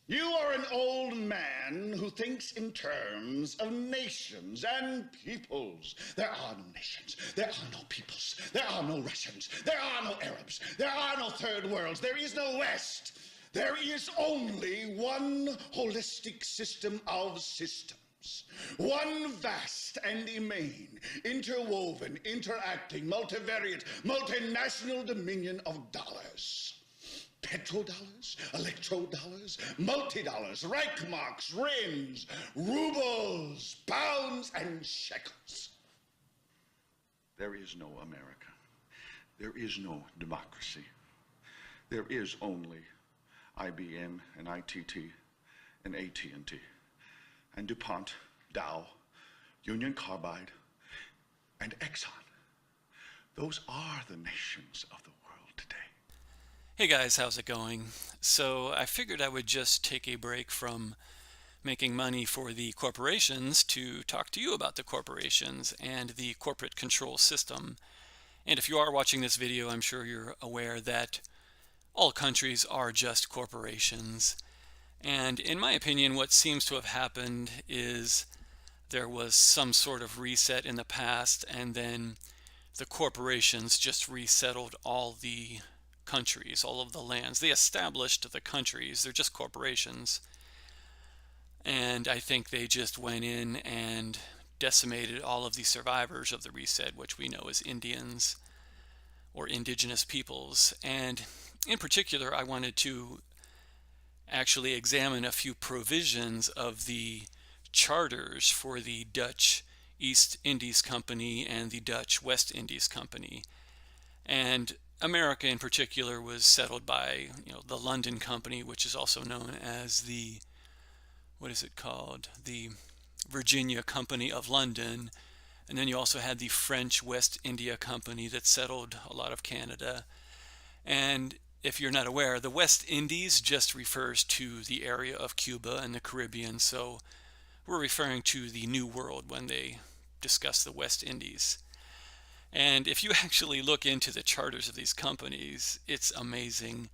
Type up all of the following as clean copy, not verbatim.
You are an old man who thinks in terms of nations and peoples. There are no nations. There are no peoples. There are no Russians. There are no Arabs. There are no third worlds. There is no West. There is only one holistic system of systems. One vast and immane, interwoven, interacting, multivariate, multinational dominion of dollars. Petrodollars, electrodollars, multi-dollars, Reichmarks, rims, rubles, pounds, and shekels. There is no America. There is no democracy. There is only IBM and ITT and AT&T and DuPont, Dow, Union Carbide, and Exxon. Those are the nations of the world today. Hey guys, how's it going? So I figured I would just take a break from making money for the corporations to talk to you about the corporations and the corporate control system. And if you are watching this video, I'm sure you're aware that all countries are just corporations. And in my opinion, what seems to have happened is there was some sort of reset in the past, and then the corporations just resettled all the countries, all of the lands. They established the countries. They're just corporations. And I think they just went in and decimated all of the survivors of the reset, which we know as Indians or indigenous peoples. And in particular, I wanted to actually examine a few provisions of the charters for the Dutch East Indies Company and the Dutch West Indies Company. And America in particular was settled by, the London Company, which is also known as the, the Virginia Company of London. And then you also had the French West India Company that settled a lot of Canada. And if you're not aware, the West Indies just refers to the area of Cuba and the Caribbean. So we're referring to the New World when they discuss the West Indies. And if you actually look into the charters of these companies, it's amazing.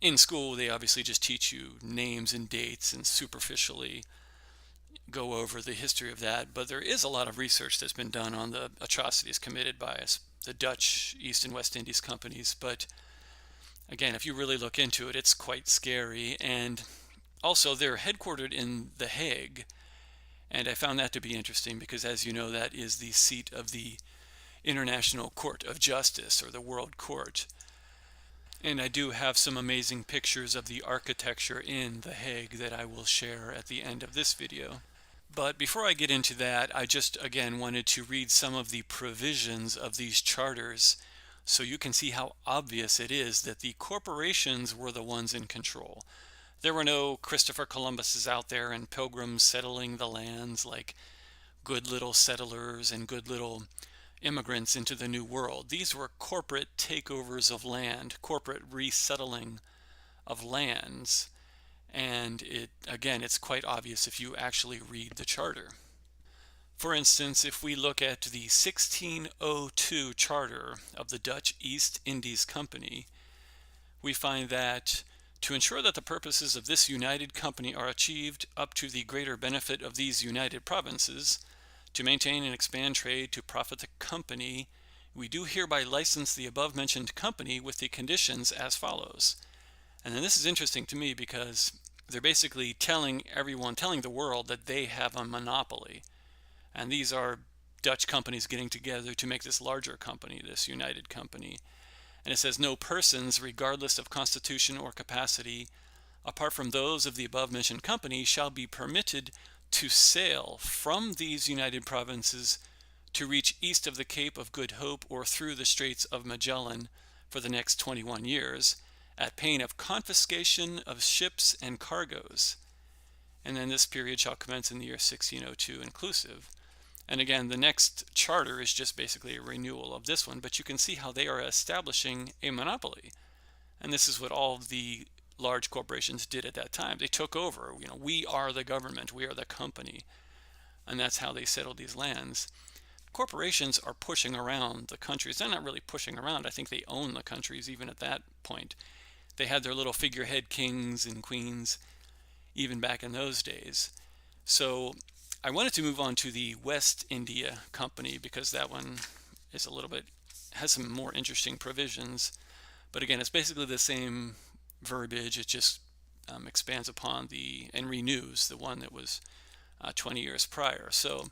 In school, they obviously just teach you names and dates and superficially go over the history of that. But there is a lot of research that's been done on the atrocities committed by the Dutch East and West Indies companies. But again, if you really look into it, it's quite scary. And also, they're headquartered in The Hague. And I found that to be interesting because, as you know, that is the seat of the International Court of Justice, or the World Court. And I do have some amazing pictures of the architecture in The Hague that I will share at the end of this video. But before I get into that, I just again wanted to read some of the provisions of these charters so you can see how obvious it is that the corporations were the ones in control. There were no Christopher Columbuses out there and pilgrims settling the lands like good little settlers and good little immigrants into the New World. These were corporate takeovers of land, corporate resettling of lands. And it's quite obvious if you actually read the charter. For instance, if we look at the 1602 charter of the Dutch East Indies Company, we find that to ensure that the purposes of this united company are achieved up to the greater benefit of these united provinces, to maintain and expand trade to profit the company, we do hereby license the above-mentioned company with the conditions as follows. And then this is interesting to me because they're basically telling the world that they have a monopoly. And these are Dutch companies getting together to make this larger company, this united company. And it says, no persons, regardless of constitution or capacity, apart from those of the above-mentioned company, shall be permitted to sail from these united provinces to reach east of the Cape of Good Hope or through the Straits of Magellan for the next 21 years, at pain of confiscation of ships and cargoes. And then this period shall commence in the year 1602 inclusive. And again, the next charter is just basically a renewal of this one, but you can see how they are establishing a monopoly. And this is what all of the large corporations did at that time. They took over. We are the government, we are the company, and that's how they settled these lands. Corporations are pushing around the countries. They're not really pushing around. I think they own the countries even at that point. They had their little figurehead kings and queens. even back in those days. So I wanted to move on to the West India Company because that one is a little bit, has some more interesting provisions. But again, it's basically the same verbiage. It just expands upon and renews the one that was 20 years prior. So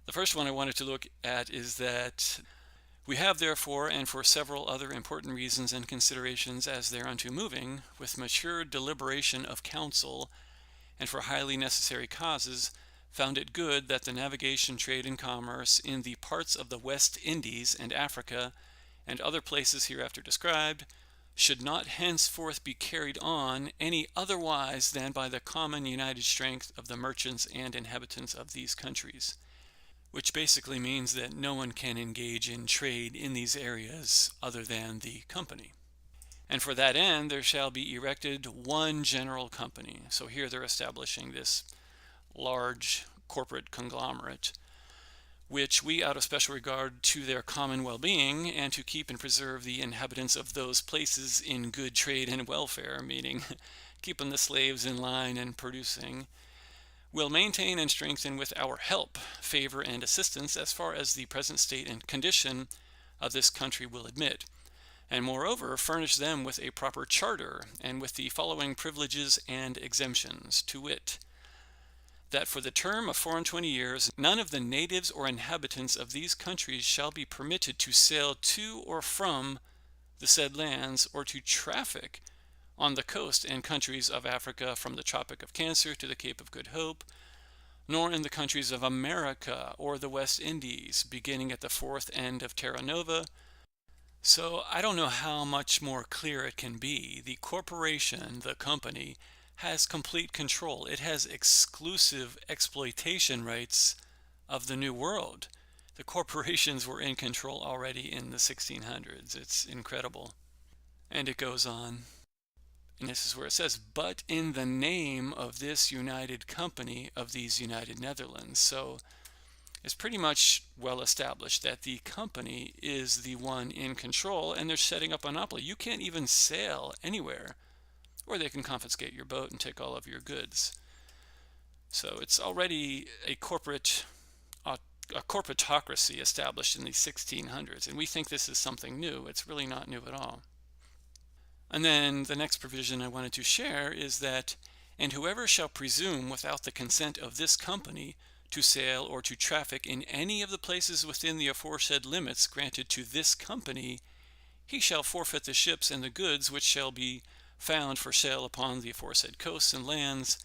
the first one I wanted to look at is that we have therefore, and for several other important reasons and considerations as thereunto moving, with mature deliberation of counsel, and for highly necessary causes, found it good that the navigation, trade, and commerce in the parts of the West Indies and Africa, and other places hereafter described, should not henceforth be carried on any otherwise than by the common united strength of the merchants and inhabitants of these countries, which basically means that no one can engage in trade in these areas other than the company. And for that end there shall be erected one general company. So here they're establishing this large corporate conglomerate, which we, out of special regard to their common well-being and to keep and preserve the inhabitants of those places in good trade and welfare, meaning keeping the slaves in line and producing, will maintain and strengthen with our help, favor, and assistance as far as the present state and condition of this country will admit, and moreover furnish them with a proper charter and with the following privileges and exemptions, to wit, that for the term of 24 years none of the natives or inhabitants of these countries shall be permitted to sail to or from the said lands, or to traffic on the coast and countries of Africa from the Tropic of Cancer to the Cape of Good Hope, nor in the countries of America or the West Indies, beginning at the fourth end of Terra Nova. So I don't know how much more clear it can be. The corporation, the company, has complete control. It has exclusive exploitation rights of the New World. The corporations were in control already in the 1600s. It's incredible. And it goes on. And this is where it says, but in the name of this united company of these United Netherlands. So it's pretty much well established that the company is the one in control, and they're setting up a monopoly. You can't even sail anywhere, or they can confiscate your boat and take all of your goods. So it's already a corporatocracy established in the 1600s, and we think this is something new. It's really not new at all. And then the next provision I wanted to share is that, and whoever shall presume without the consent of this company to sail or to traffic in any of the places within the aforesaid limits granted to this company, he shall forfeit the ships and the goods which shall be found for sale upon the aforesaid coasts and lands,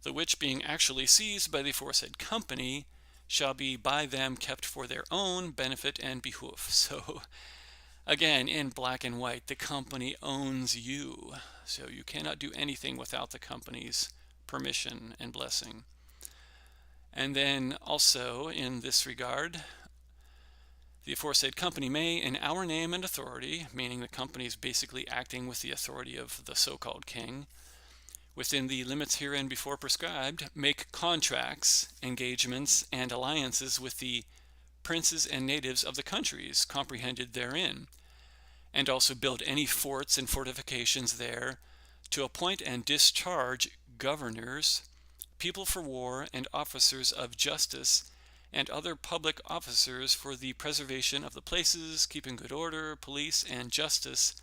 the which being actually seized by the aforesaid company shall be by them kept for their own benefit and behoof. So again, in black and white, the company owns you, so you cannot do anything without the company's permission and blessing. And then also in this regard, the aforesaid company may, in our name and authority, meaning the company is basically acting with the authority of the so-called king, within the limits herein before prescribed, make contracts, engagements, and alliances with the princes and natives of the countries comprehended therein, and also build any forts and fortifications there, to appoint and discharge governors, people for war, and officers of justice, and other public officers for the preservation of the places, keeping good order, police, and justice,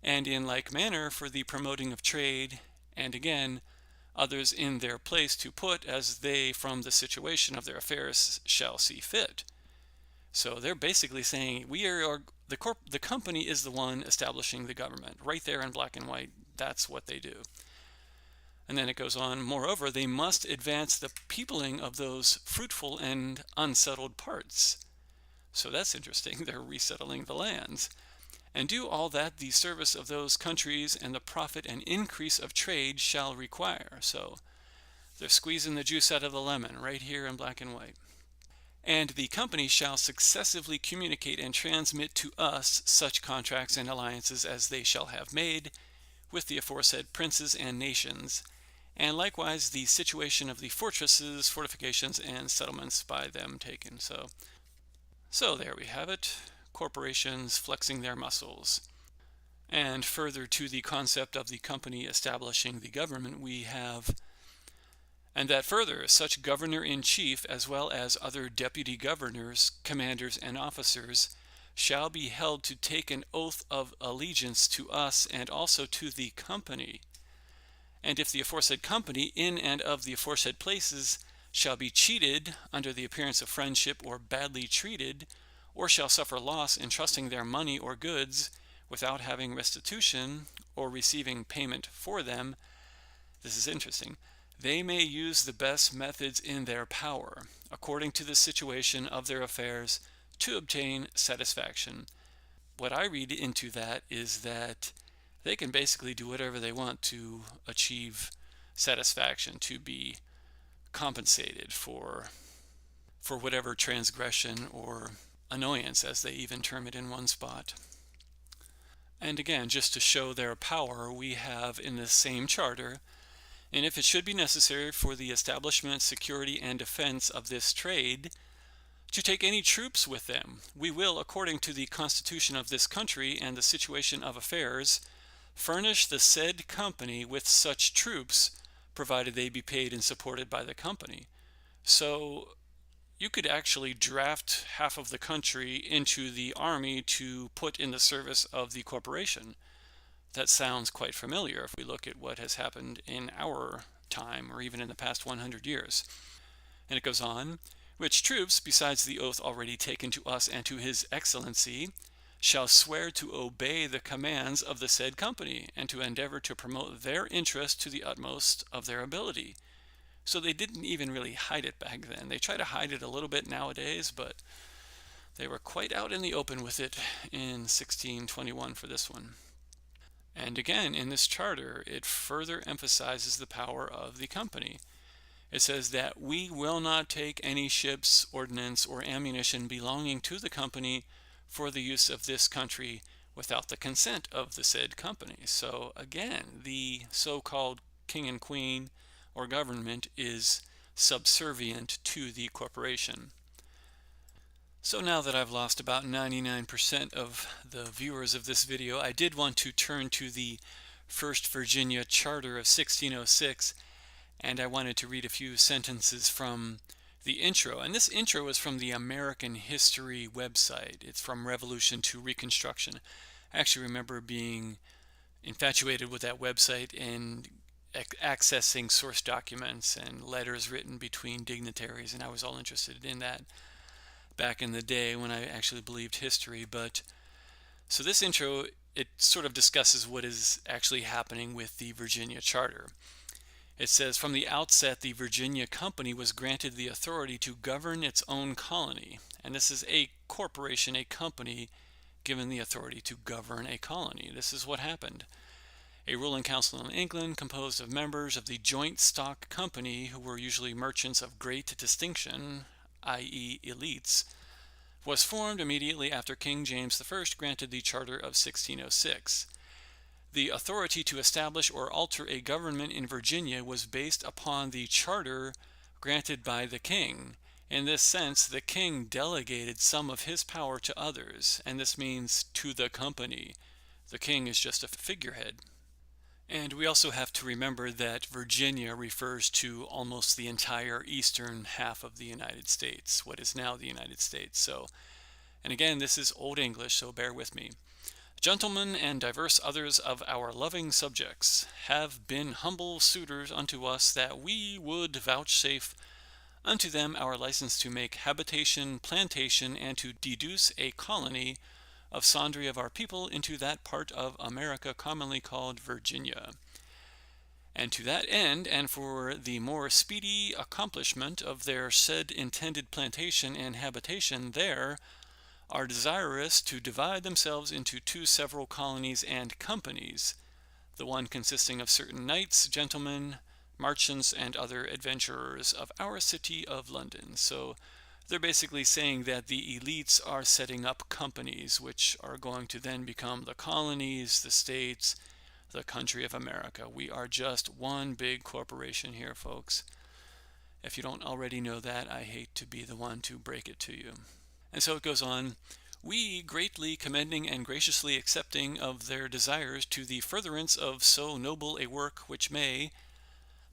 and in like manner for the promoting of trade, and again others in their place to put as they from the situation of their affairs shall see fit. So they're basically saying the company is the one establishing the government. Right there in black and white, that's what they do. And then it goes on, moreover, they must advance the peopling of those fruitful and unsettled parts. So that's interesting. They're resettling the lands. And do all that the service of those countries and the profit and increase of trade shall require. So they're squeezing the juice out of the lemon right here in black and white. And the company shall successively communicate and transmit to us such contracts and alliances as they shall have made with the aforesaid princes and nations, and likewise the situation of the fortresses, fortifications, and settlements by them taken. So there we have it. Corporations flexing their muscles. And further to the concept of the company establishing the government, we have, and that further, such governor-in-chief, as well as other deputy governors, commanders, and officers, shall be held to take an oath of allegiance to us and also to the company. And if the aforesaid company, in and of the aforesaid places, shall be cheated under the appearance of friendship or badly treated, or shall suffer loss in trusting their money or goods without having restitution or receiving payment for them, this is interesting, they may use the best methods in their power, according to the situation of their affairs, to obtain satisfaction. What I read into that is that they can basically do whatever they want to achieve satisfaction, to be compensated for whatever transgression or annoyance, as they even term it in one spot. And again, just to show their power, we have in the same charter, and if it should be necessary for the establishment, security, and defense of this trade, to take any troops with them, we will, according to the constitution of this country and the situation of affairs, furnish the said company with such troops, provided they be paid and supported by the company. So you could actually draft half of the country into the army to put in the service of the corporation. That sounds quite familiar if we look at what has happened in our time, or even in the past 100 years. And it goes on, which troops, besides the oath already taken to us and to His Excellency, shall swear to obey the commands of the said company, and to endeavor to promote their interest to the utmost of their ability. So they didn't even really hide it back then. They try to hide it a little bit nowadays, but they were quite out in the open with it in 1621 for this one. And again, in this charter, it further emphasizes the power of the company. It says that we will not take any ships, ordnance, or ammunition belonging to the company for the use of this country without the consent of the said company. So again, the so-called king and queen or government is subservient to the corporation. So now that I've lost about 99% of the viewers of this video, I did want to turn to the First Virginia Charter of 1606, and I wanted to read a few sentences from the intro. And this intro is from the American History website. It's from Revolution to Reconstruction. I actually remember being infatuated with that website and accessing source documents and letters written between dignitaries, and I was all interested in that back in the day when I actually believed history. But so this intro, it sort of discusses what is actually happening with the Virginia Charter. It says, from the outset, the Virginia Company was granted the authority to govern its own colony. And this is a corporation, a company, given the authority to govern a colony. This is what happened. A ruling council in England, composed of members of the Joint Stock Company, who were usually merchants of great distinction, i.e. elites, was formed immediately after King James I granted the Charter of 1606. The authority to establish or alter a government in Virginia was based upon the charter granted by the king. In this sense, the king delegated some of his power to others, and this means to the company. The king is just a figurehead. And we also have to remember that Virginia refers to almost the entire eastern half of the United States, what is now the United States. So, and again, this is Old English, so bear with me. Gentlemen and divers others of our loving subjects have been humble suitors unto us that we would vouchsafe unto them our license to make habitation, plantation, and to deduce a colony of sundry of our people into that part of America commonly called Virginia. And to that end, and for the more speedy accomplishment of their said intended plantation and habitation there, are desirous to divide themselves into two several colonies and companies, the one consisting of certain knights, gentlemen, merchants, and other adventurers of our city of London. So they're basically saying that the elites are setting up companies, which are going to then become the colonies, the states, the country of America. We are just one big corporation here, folks. If you don't already know that, I hate to be the one to break it to you. And so it goes on, we greatly commending and graciously accepting of their desires to the furtherance of so noble a work, which may,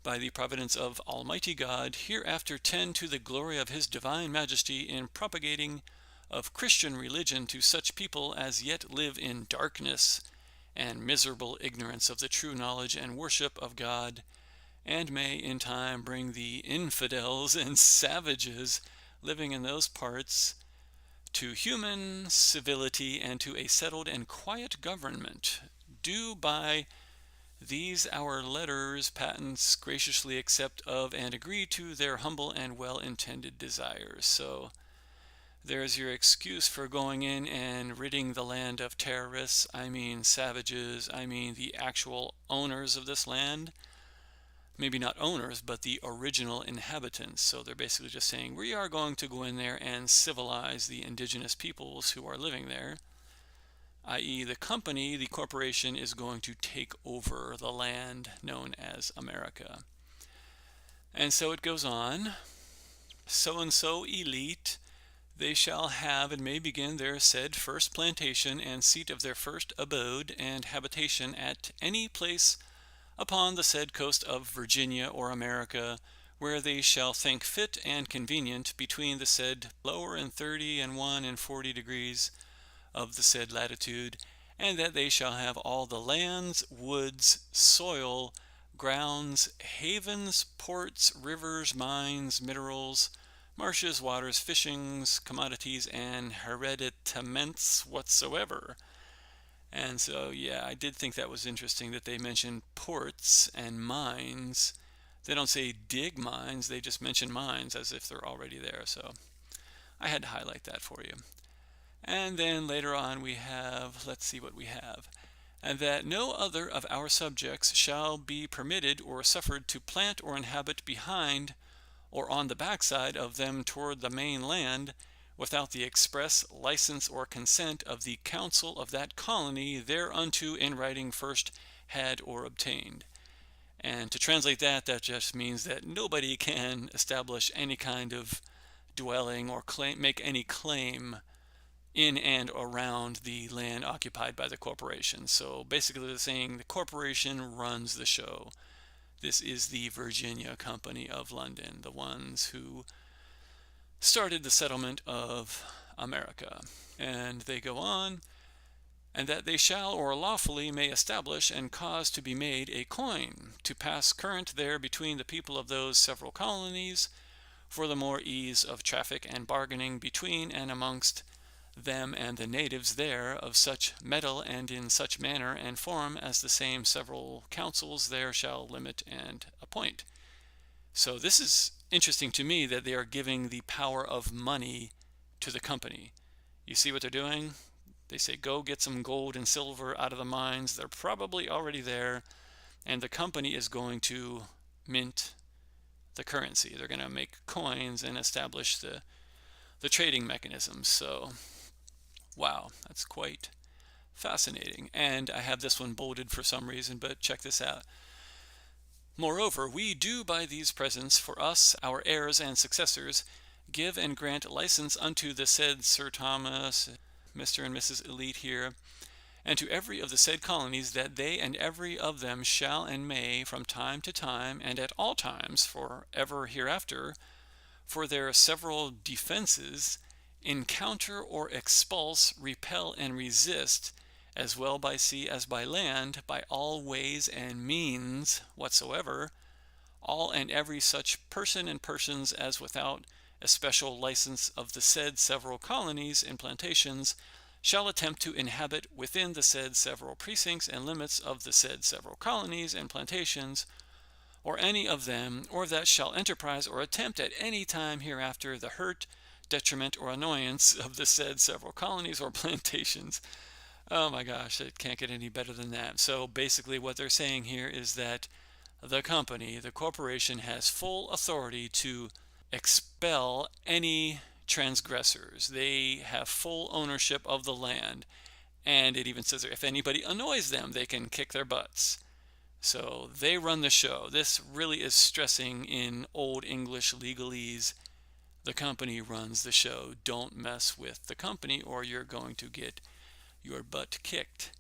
by the providence of Almighty God, hereafter tend to the glory of his divine majesty in propagating of Christian religion to such people as yet live in darkness and miserable ignorance of the true knowledge and worship of God, and may in time bring the infidels and savages living in those parts to human civility and to a settled and quiet government, do by these our letters patents graciously accept of and agree to their humble and well-intended desires. So there's your excuse for going in and ridding the land of terrorists. I mean savages. I mean the actual owners of this land. Maybe not owners, but the original inhabitants. So they're basically just saying, we are going to go in there and civilize the indigenous peoples who are living there, i.e. the company, the corporation, is going to take over the land known as America. And so it goes on. So-and-so elite, they shall have and may begin their said first plantation and seat of their first abode and habitation at any place upon the said coast of Virginia or America, where they shall think fit and convenient, between the said lower and 30 and 1 and 40 degrees of the said latitude, and that they shall have all the lands, woods, soil, grounds, havens, ports, rivers, mines, minerals, marshes, waters, fishings, commodities, and hereditaments whatsoever. And so, yeah, I did think that was interesting that they mentioned ports and mines. They don't say dig mines, they just mention mines as if they're already there. So I had to highlight that for you. And then later on we have, let's see what we have. And that no other of our subjects shall be permitted or suffered to plant or inhabit behind or on the backside of them toward the main land, without the express license or consent of the council of that colony thereunto in writing first had or obtained. And to translate that, that just means that nobody can establish any kind of dwelling or make any claim in and around the land occupied by the corporation. So basically they're saying the corporation runs the show. This is the Virginia Company of London, the ones who started the settlement of America. And they go on, and that they shall or lawfully may establish and cause to be made a coin to pass current there between the people of those several colonies, for the more ease of traffic and bargaining between and amongst them and the natives there, of such metal and in such manner and form as the same several councils there shall limit and appoint. So this is interesting to me, that they are giving the power of money to the company. You see what they're doing? They say, go get some gold and silver out of the mines. They're probably already there. And the company is going to mint the currency. They're going to make coins and establish the trading mechanisms. So, wow, that's quite fascinating. And I have this one bolded for some reason, but check this out. Moreover, we do by these presents for us, our heirs and successors, give and grant license unto the said Sir Thomas, Mr. and Mrs. Elite here, and to every of the said colonies, that they and every of them shall and may, from time to time, and at all times, for ever hereafter, for their several defenses, encounter or expulse, repel, and resist, as well by sea as by land, by all ways and means whatsoever, all and every such person and persons as without especial license of the said several colonies and plantations shall attempt to inhabit within the said several precincts and limits of the said several colonies and plantations, or any of them, or that shall enterprise or attempt at any time hereafter the hurt, detriment, or annoyance of the said several colonies or plantations. Oh my gosh, it can't get any better than that. So basically what they're saying here is that the company, the corporation, has full authority to expel any transgressors. They have full ownership of the land. And it even says there, if anybody annoys them, they can kick their butts. So they run the show. This really is stressing in Old English legalese The company runs the show. Don't mess with the company or you're going to get your butt kicked.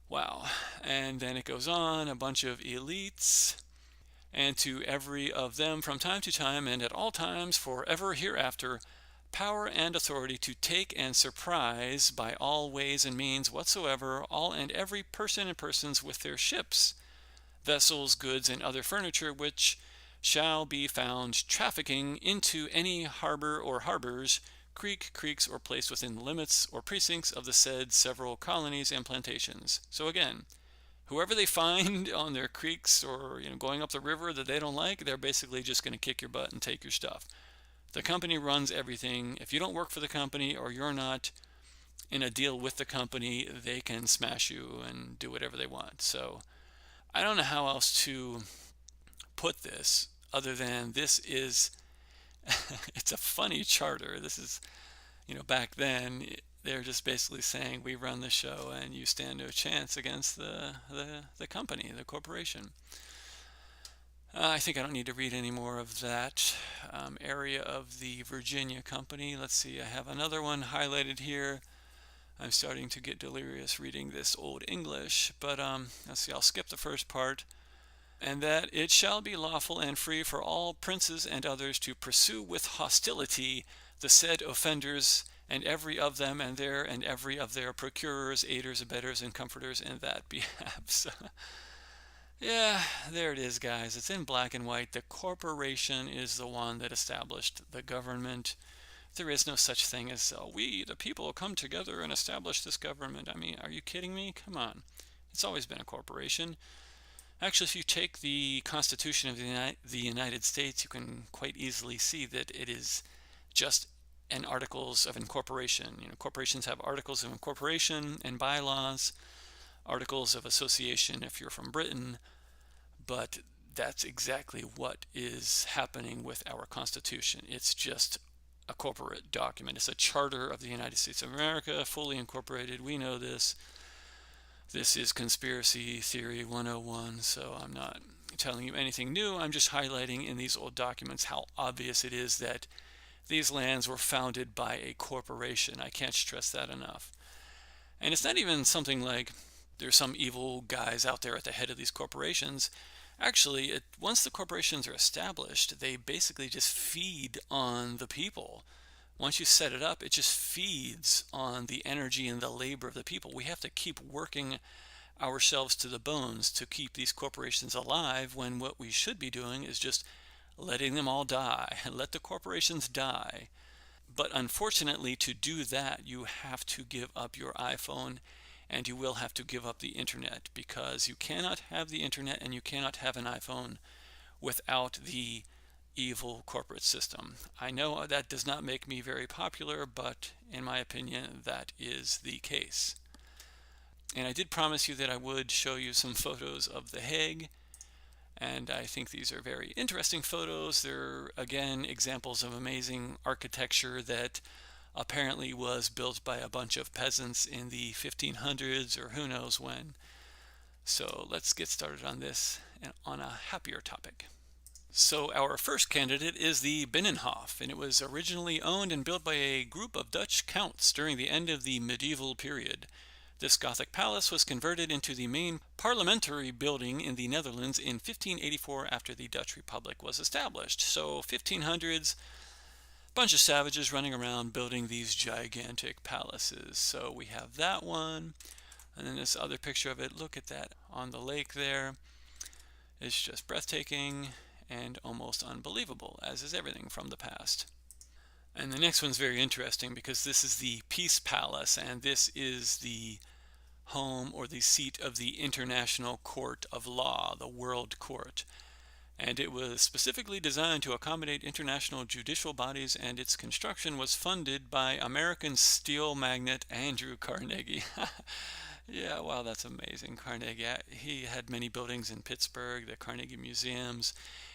Wow. And then it goes on, a bunch of elites, and to every of them from time to time and at all times forever hereafter, power and authority to take and surprise by all ways and means whatsoever all and every person and persons with their ships, vessels, goods, and other furniture which shall be found trafficking into any harbor or harbors, creeks, or place within the limits or precincts of the said several colonies and plantations. So again, whoever they find on their creeks or going up the river that they don't like, they're basically just going to kick your butt and take your stuff. The company runs everything. If you don't work for the company or you're not in a deal with the company, they can smash you and do whatever they want. So I don't know how else to put this other than this is it's a funny charter. This is, back then they're just basically saying we run the show and you stand no chance against the company, the corporation. I think I don't need to read any more of that area of the Virginia company. Let's see, I have another one highlighted here. I'm starting to get delirious reading this old English, but let's see, I'll skip the first part. And that it shall be lawful and free for all princes and others to pursue with hostility the said offenders, and every of them and every of their procurers, aiders, abettors, and comforters in that behalf. So, yeah, there it is, guys. It's in black and white. The corporation is the one that established the government. There is no such thing as we, the people, come together and establish this government. I mean, are you kidding me? Come on. It's always been a corporation. Actually, if you take the Constitution of the United States, you can quite easily see that it is just an Articles of Incorporation. Corporations have Articles of Incorporation and bylaws, Articles of Association if you're from Britain, but that's exactly what is happening with our Constitution. It's just a corporate document. It's a charter of the United States of America, fully incorporated. We know this. This is Conspiracy Theory 101, so I'm not telling you anything new. I'm just highlighting in these old documents how obvious it is that these lands were founded by a corporation. I can't stress that enough. And it's not even something like there's some evil guys out there at the head of these corporations. Actually, once the corporations are established, they basically just feed on the people. Once you set it up, it just feeds on the energy and the labor of the people. We have to keep working ourselves to the bones to keep these corporations alive, when what we should be doing is just letting them all die. Let the corporations die. But unfortunately, to do that, you have to give up your iPhone and you will have to give up the internet, because you cannot have the internet and you cannot have an iPhone without the evil corporate system. I know that does not make me very popular, but in my opinion, that is the case. And I did promise you that I would show you some photos of The Hague, and I think these are very interesting photos. They're, again, examples of amazing architecture that apparently was built by a bunch of peasants in the 1500s or who knows when. So let's get started on this and on a happier topic. So our first candidate is the Binnenhof, and it was originally owned and built by a group of Dutch counts during the end of the medieval period. This Gothic palace was converted into the main parliamentary building in the Netherlands in 1584 after the Dutch Republic was established. So 1500s, bunch of savages running around building these gigantic palaces. So we have that one, and then this other picture of it. Look at that on the lake there. It's just breathtaking and almost unbelievable, as is everything from the past. And the next one's very interesting because this is the Peace Palace, and this is the home or the seat of the International Court of Law, the World Court. And it was specifically designed to accommodate international judicial bodies, and its construction was funded by American steel magnate Andrew Carnegie. Yeah, wow, that's amazing. Carnegie, he had many buildings in Pittsburgh, the Carnegie Museums.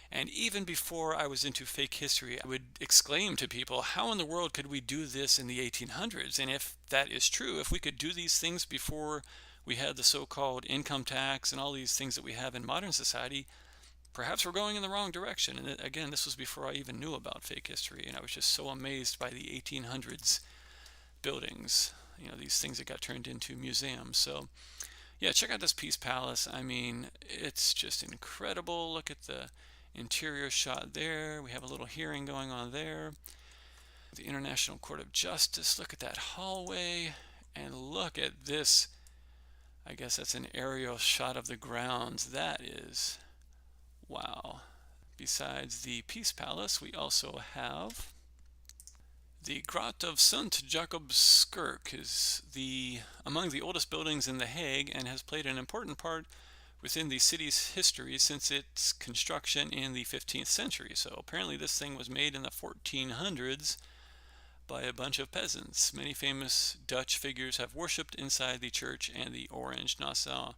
And even before I was into fake history, I would exclaim to people, how in the world could we do this in the 1800s? And if that is true, if we could do these things before we had the so-called income tax and all these things that we have in modern society, perhaps we're going in the wrong direction. And again, this was before I even knew about fake history, and I was just so amazed by the 1800s buildings, these things that got turned into museums. So yeah, check out this Peace Palace. I mean, it's just incredible. Look at the interior shot there. We have a little hearing going on there. The International Court of Justice. Look at that hallway, and look at this. I guess that's an aerial shot of the grounds. That is, wow. Besides the Peace Palace, we also have the Grot of St. Jacob Skirk, is among the oldest buildings in The Hague and has played an important part within the city's history since its construction in the 15th century. So apparently this thing was made in the 1400s by a bunch of peasants. Many famous Dutch figures have worshipped inside the church, and the Orange Nassau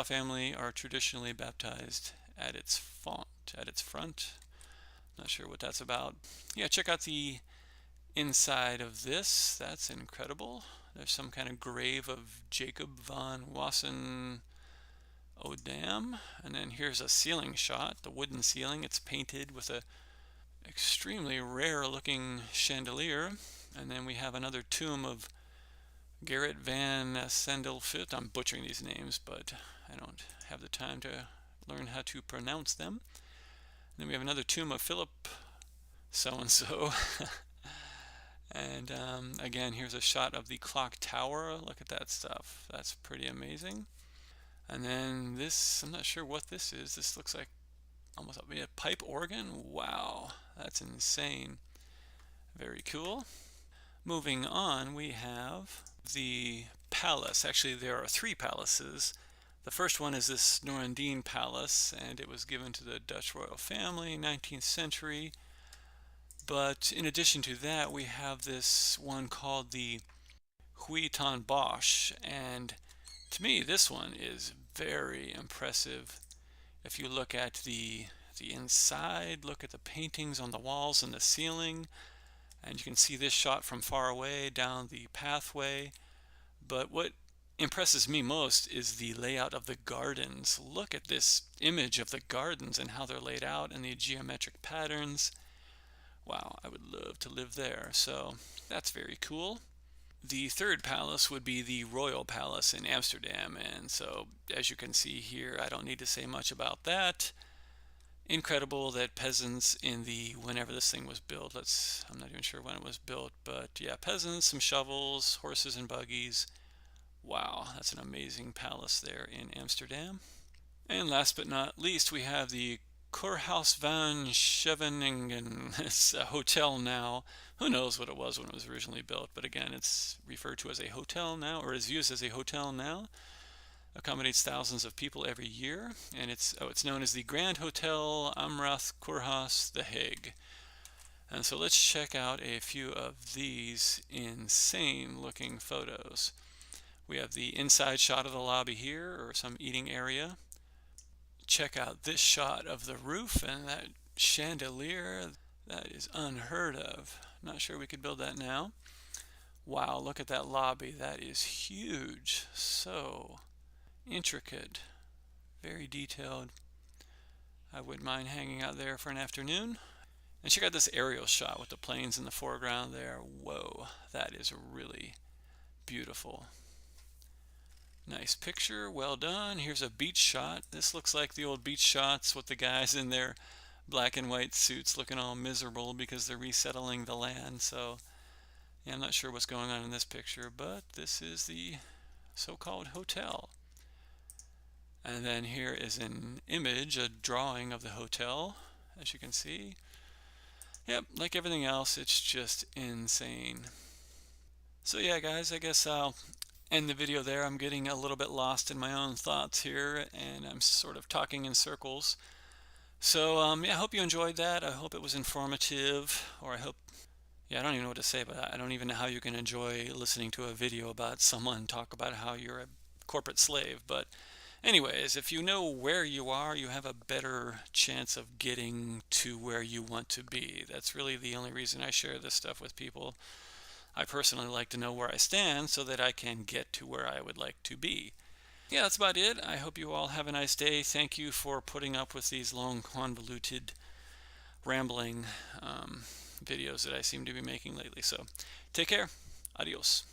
family are traditionally baptized at its front. Not sure what that's about. Yeah, check out the inside of this. That's incredible. There's some kind of grave of Jacob van Wassen Odam. And then here's a ceiling shot, the wooden ceiling. It's painted with a extremely rare looking chandelier. And then we have another tomb of Gerrit van Sandelfut. I'm butchering these names, but I don't have the time to learn how to pronounce them. And then we have another tomb of Philip so-and-so. And again, here's a shot of the clock tower. Look at that stuff. That's pretty amazing. And then this, I'm not sure what this is. This looks like almost a pipe organ. Wow, that's insane. Very cool. Moving on, we have the palace. Actually, there are three palaces. The first one is this Norandine Palace, and it was given to the Dutch royal family, 19th century. But in addition to that, we have this one called the Huis ten Bosch, and to me, this one is very impressive. If you look at the inside, look at the paintings on the walls and the ceiling, and you can see this shot from far away down the pathway. But what impresses me most is the layout of the gardens. Look at this image of the gardens and how they're laid out and the geometric patterns. Wow, I would love to live there. So that's very cool. The third palace would be the Royal Palace in Amsterdam, and so as you can see here, I don't need to say much about that. Incredible that peasants whenever this thing was built, I'm not even sure when it was built, but yeah, peasants, some shovels, horses and buggies. Wow, that's an amazing palace there in Amsterdam. And last but not least, we have the Kurhaus van Scheveningen. It's a hotel now. Who knows what it was when it was originally built, but again, it's referred to as a hotel now, or is used as a hotel now. Accommodates thousands of people every year, and it's known as the Grand Hotel Amrath Kurhaus, The Hague. And so let's check out a few of these insane looking photos. We have the inside shot of the lobby here, or some eating area. Check out this shot of the roof and that chandelier. That is unheard of. Not sure we could build that now. Wow, look at that lobby. That is huge. So intricate, very detailed. I wouldn't mind hanging out there for an afternoon. And check out this aerial shot with the planes in the foreground there. Whoa, that is really beautiful. Nice picture, well done. Here's a beach shot. This looks like the old beach shots with the guys in their black and white suits looking all miserable because they're resettling the land. So yeah, I'm not sure what's going on in this picture, but this is the so-called hotel. And then here is an image, a drawing of the hotel, as you can see. Yep, like everything else, it's just insane. So yeah, guys, I guess I'll end the video there. I'm getting a little bit lost in my own thoughts here, and I'm sort of talking in circles. So yeah, I hope you enjoyed that. I hope it was informative, or I don't even know what to say, but I don't even know how you can enjoy listening to a video about someone talk about how you're a corporate slave. But anyways, if you know where you are, you have a better chance of getting to where you want to be. That's really the only reason I share this stuff with people. I personally like to know where I stand so that I can get to where I would like to be. Yeah, that's about it. I hope you all have a nice day. Thank you for putting up with these long, convoluted, rambling videos that I seem to be making lately. So take care. Adios.